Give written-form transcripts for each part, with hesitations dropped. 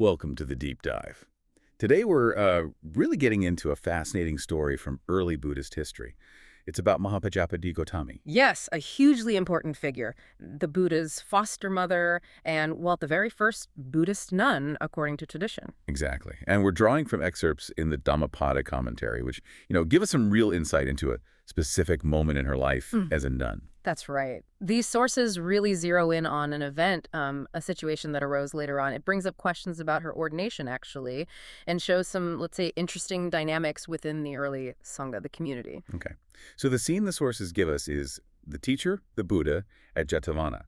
Welcome to the deep dive. Today we're really getting into a fascinating story from early Buddhist history. It's about Mahāpajāpatīgotamī. Yes, a hugely important figure, the Buddha's foster mother and, well, the very first Buddhist nun, according to tradition. Exactly. And we're drawing from excerpts in the Dhammapada commentary, which, give us some real insight into a specific moment in her life as a nun. That's right. These sources really zero in on an event, a situation that arose later on. It brings up questions about her ordination, actually, and shows some, let's say, interesting dynamics within the early Sangha, the community. Okay. So the scene the sources give us is the teacher, the Buddha, at Jetavana.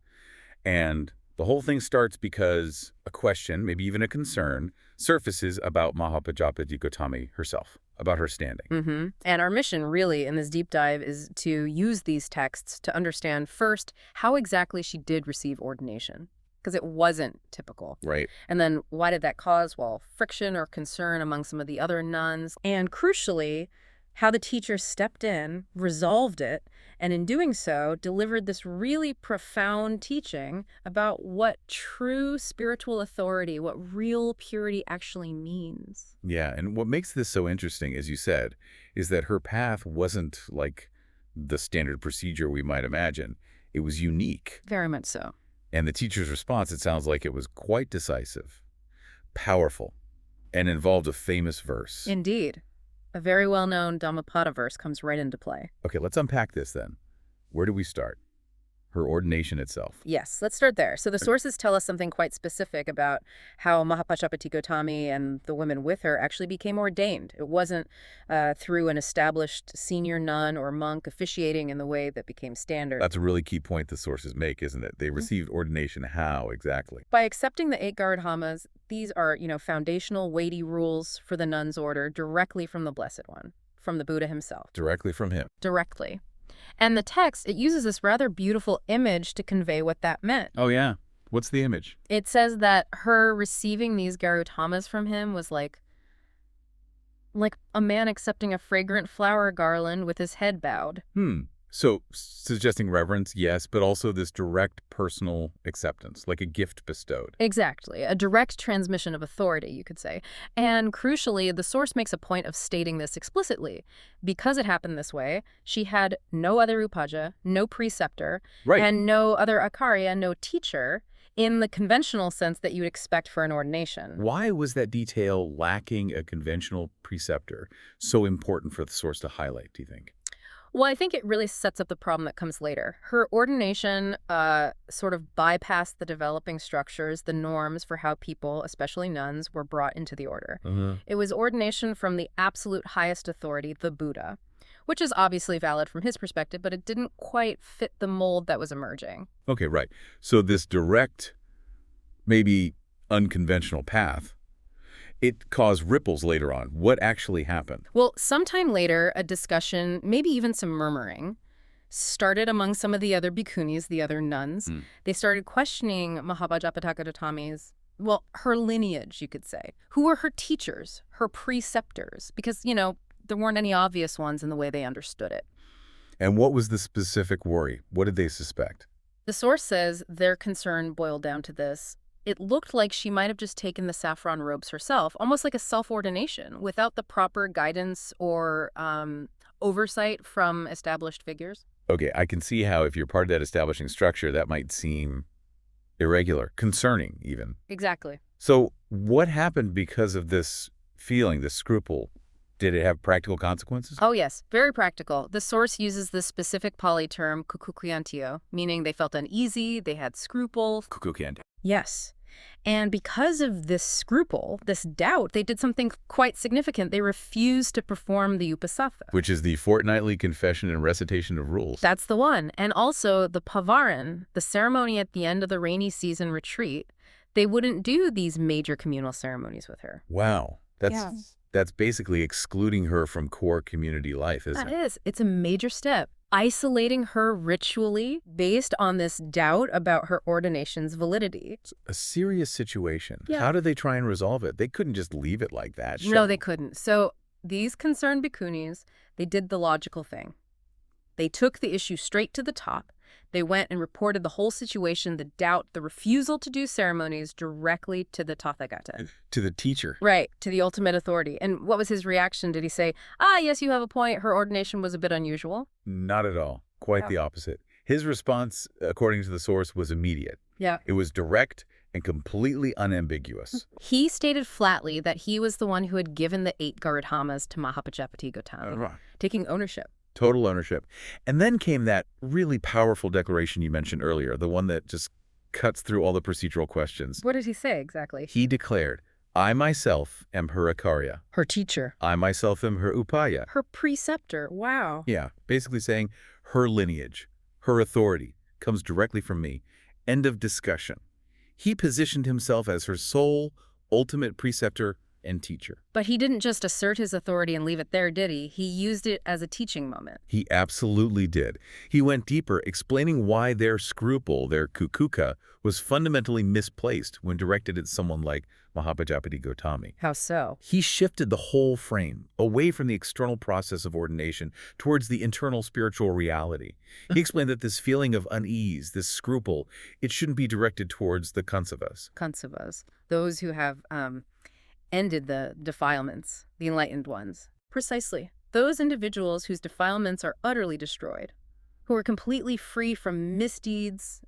And the whole thing starts because a question, maybe even a concern, surfaces about Mahāpajāpatīgotamī herself, about her standing. And our mission, really, in this deep dive is to use these texts to understand, first, how exactly she did receive ordination, because it wasn't typical. Right. And then why did that cause, well, friction or concern among some of the other nuns? And crucially, how the teacher stepped in, resolved it, and in doing so, delivered this really profound teaching about what true spiritual authority, what real purity actually means. Yeah, and what makes this so interesting, as you said, is that her path wasn't like the standard procedure we might imagine. It was unique. Very much so. And the teacher's response, it sounds like it was quite decisive, powerful, and involved a famous verse. Indeed. A very well-known Dhammapada verse comes right into play. Okay, let's unpack this then. Where do we start? Her ordination itself. Yes, let's start there. So the sources tell us something quite specific about how Mahāpajāpatīgotamī and the women with her actually became ordained. It wasn't through an established senior nun or monk officiating in the way that became standard. That's a really key point the sources make, isn't it? They received ordination how exactly? By accepting the 8 Garudhammas, these are, foundational, weighty rules for the nun's order directly from the Blessed One, from the Buddha himself. Directly from him. Directly. And the text, it uses this rather beautiful image to convey what that meant. Oh, yeah. What's the image? It says that her receiving these Garudhammas from him was like a man accepting a fragrant flower garland with his head bowed. So suggesting reverence, yes, but also this direct personal acceptance, like a gift bestowed. Exactly. A direct transmission of authority, you could say. And crucially, the source makes a point of stating this explicitly. Because it happened this way, she had no other upaja, no preceptor, and no other acharya, no teacher, in the conventional sense that you would expect for an ordination. Why was that detail, lacking a conventional preceptor, so important for the source to highlight, do you think? Well, I think it really sets up the problem that comes later. Her ordination sort of bypassed the developing structures, the norms for how people, especially nuns, were brought into the order. It was ordination from the absolute highest authority, the Buddha, which is obviously valid from his perspective, but it didn't quite fit the mold that was emerging. Okay, right. So this direct, maybe unconventional path, it caused ripples later on. What actually happened? Well, sometime later, a discussion, maybe even some murmuring, started among some of the other bhikkhunis, the other nuns. They started questioning Mahāpajāpatīgotamī's, well, her lineage, you could say. Who were her teachers, her preceptors? Because, there weren't any obvious ones in the way they understood it. And what was the specific worry? What did they suspect? The source says their concern boiled down to this. It looked like she might have just taken the saffron robes herself, almost like a self-ordination, without the proper guidance or oversight from established figures. Okay, I can see how if you're part of that establishing structure, that might seem irregular, concerning even. Exactly. So what happened because of this feeling, this scruple? Did it have practical consequences? Oh, yes, very practical. The source uses the specific Pali term kukukyantio, meaning they felt uneasy, they had scruple. Kukukyantio. Yes. And because of this scruple, this doubt, they did something quite significant. They refused to perform the upasatha. Which is the fortnightly confession and recitation of rules. That's the one. And also the pavaran, the ceremony at the end of the rainy season retreat, they wouldn't do these major communal ceremonies with her. Wow. That's basically excluding her from core community life, isn't it? That is. It's a major step. Isolating her ritually based on this doubt about her ordination's validity. It's a serious situation. Yeah. How did they try and resolve it? They couldn't just leave it like that. No, they couldn't. So these concerned bhikkhunis, they did the logical thing. They took the issue straight to the top. They went and reported the whole situation, the doubt, the refusal to do ceremonies directly to the Tathagata. To the teacher. Right, to the ultimate authority. And what was his reaction? Did he say, yes, you have a point, her ordination was a bit unusual? Not at all. Quite the opposite. His response, according to the source, was immediate. Yeah. It was direct and completely unambiguous. He stated flatly that he was the one who had given the 8 Garudhammas to Mahāpajāpatīgotamī, taking ownership. Total ownership. And then came that really powerful declaration you mentioned earlier, the one that just cuts through all the procedural questions. What did he say exactly? He declared, I myself am her Acharya. Her teacher. I myself am her Upaya. Her preceptor. Wow. Yeah, basically saying her lineage, her authority comes directly from me. End of discussion. He positioned himself as her sole, ultimate preceptor and teacher. But he didn't just assert his authority and leave it there, did he? He used it as a teaching moment. He absolutely did. He went deeper, explaining why their scruple, their kukuka, was fundamentally misplaced when directed at someone like Mahāpajāpatīgotamī. How so? He shifted the whole frame, away from the external process of ordination towards the internal spiritual reality. He explained that this feeling of unease, this scruple, it shouldn't be directed towards the kansavas. Kansavas, those who have ended the defilements, the enlightened ones. Precisely. Those individuals whose defilements are utterly destroyed, who are completely free from misdeeds,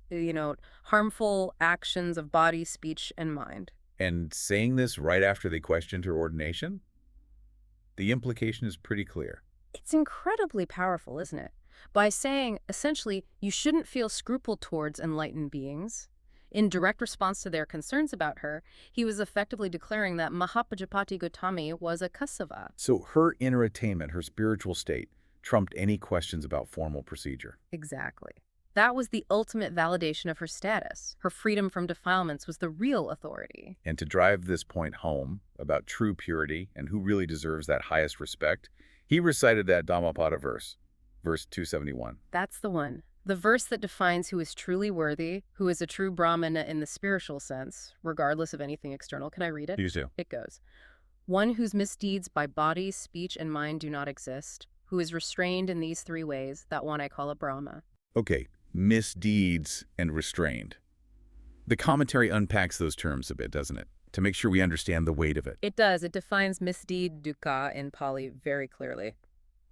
harmful actions of body, speech, and mind. And saying this right after they questioned her ordination? The implication is pretty clear. It's incredibly powerful, isn't it? By saying, essentially, you shouldn't feel scruple towards enlightened beings. In direct response to their concerns about her, he was effectively declaring that Mahāpajāpatīgotamī was a kasava. So her inner attainment, her spiritual state, trumped any questions about formal procedure. Exactly. That was the ultimate validation of her status. Her freedom from defilements was the real authority. And to drive this point home about true purity and who really deserves that highest respect, he recited that Dhammapada verse, verse 271. That's the one. The verse that defines who is truly worthy, who is a true Brahmana in the spiritual sense, regardless of anything external. Can I read it? Please do. It goes, one whose misdeeds by body, speech, and mind do not exist, who is restrained in these 3 ways, that one I call a Brahma. Okay, misdeeds and restrained. The commentary unpacks those terms a bit, doesn't it? To make sure we understand the weight of it. It does. It defines misdeed, dukkha, in Pali very clearly.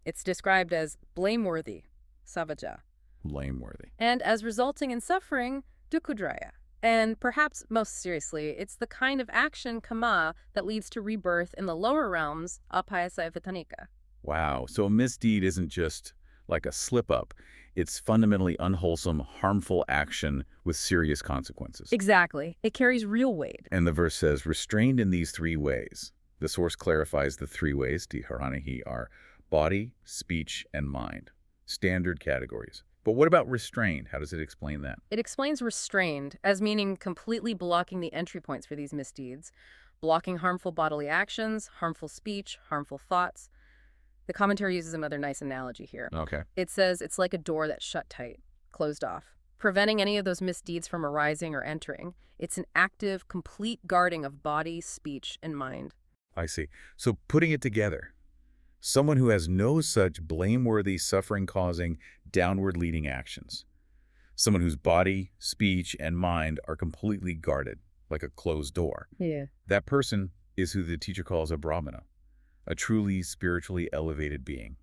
It's described as blameworthy, savaja. Blameworthy. And as resulting in suffering, dukkudraya. And perhaps most seriously, it's the kind of action, kama, that leads to rebirth in the lower realms, apayasayavatanika. Wow, so a misdeed isn't just like a slip-up. It's fundamentally unwholesome, harmful action with serious consequences. Exactly. It carries real weight. And the verse says, restrained in these 3 ways. The source clarifies the 3 ways, tiharanihi, are body, speech, and mind. Standard categories. But what about restrained? How does it explain that? It explains restrained as meaning completely blocking the entry points for these misdeeds, blocking harmful bodily actions, harmful speech, harmful thoughts. The commentary uses another nice analogy here. Okay. It says it's like a door that's shut tight, closed off, preventing any of those misdeeds from arising or entering. It's an active, complete guarding of body, speech, and mind. I see. So putting it together, someone who has no such blameworthy, suffering-causing, downward-leading actions. Someone whose body, speech, and mind are completely guarded, like a closed door. Yeah. That person is who the teacher calls a Brahmana, a truly spiritually elevated being.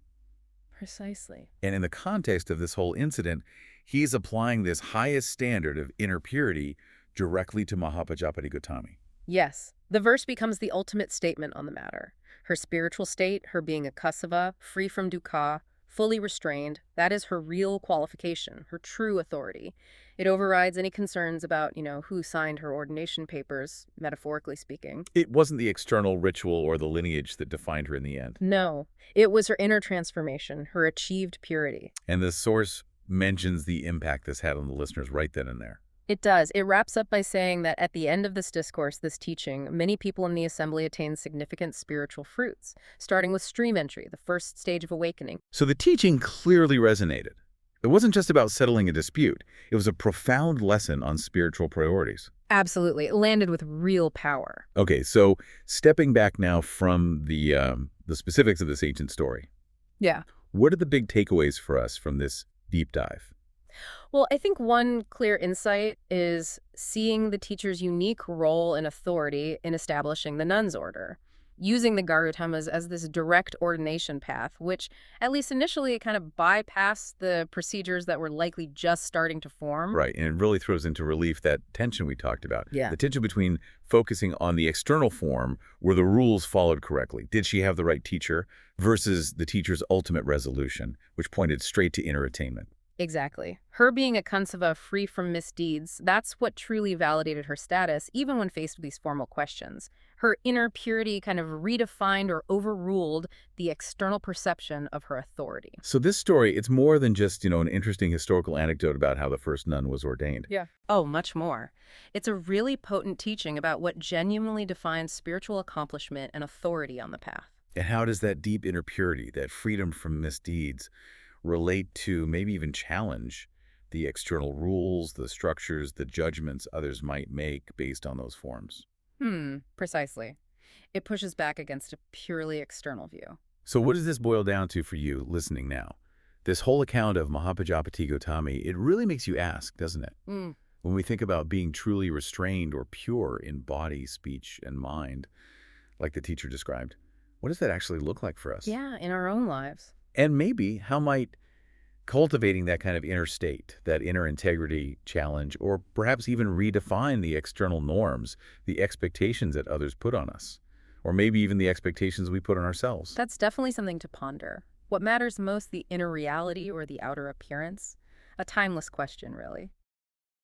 Precisely. And in the context of this whole incident, he's applying this highest standard of inner purity directly to Mahāpajāpatīgotamī. Yes. The verse becomes the ultimate statement on the matter. Her spiritual state, her being a kasava, free from dukkha, fully restrained, that is her real qualification, her true authority. It overrides any concerns about, who signed her ordination papers, metaphorically speaking. It wasn't the external ritual or the lineage that defined her in the end. No, it was her inner transformation, her achieved purity. And the source mentions the impact this had on the listeners right then and there. It does. It wraps up by saying that at the end of this discourse, this teaching, many people in the assembly attained significant spiritual fruits, starting with stream entry, the first stage of awakening. So the teaching clearly resonated. It wasn't just about settling a dispute. It was a profound lesson on spiritual priorities. Absolutely. It landed with real power. Okay, so stepping back now from the specifics of this ancient story. Yeah. What are the big takeaways for us from this deep dive? Well, I think one clear insight is seeing the teacher's unique role and authority in establishing the nuns' order, using the Garudhammas as this direct ordination path, which, at least initially, it kind of bypassed the procedures that were likely just starting to form. Right, and it really throws into relief that tension we talked about. Yeah. The tension between focusing on the external form, were the rules followed correctly? Did she have the right teacher? Versus the teacher's ultimate resolution, which pointed straight to inner attainment. Exactly. Her being a kansava free from misdeeds, that's what truly validated her status, even when faced with these formal questions. Her inner purity kind of redefined or overruled the external perception of her authority. So this story, it's more than just, an interesting historical anecdote about how the first nun was ordained. Yeah. Oh, much more. It's a really potent teaching about what genuinely defines spiritual accomplishment and authority on the path. And how does that deep inner purity, that freedom from misdeeds, relate to, maybe even challenge, the external rules, the structures, the judgments others might make based on those forms? Precisely. It pushes back against a purely external view. So what does this boil down to for you listening now? This whole account of Mahāpajāpatīgotamī, it really makes you ask, doesn't it? When we think about being truly restrained or pure in body, speech, and mind, like the teacher described, what does that actually look like for us? Yeah, in our own lives. And maybe how might cultivating that kind of inner state, that inner integrity challenge, or perhaps even redefine the external norms, the expectations that others put on us, or maybe even the expectations we put on ourselves? That's definitely something to ponder. What matters most, the inner reality or the outer appearance? A timeless question, really.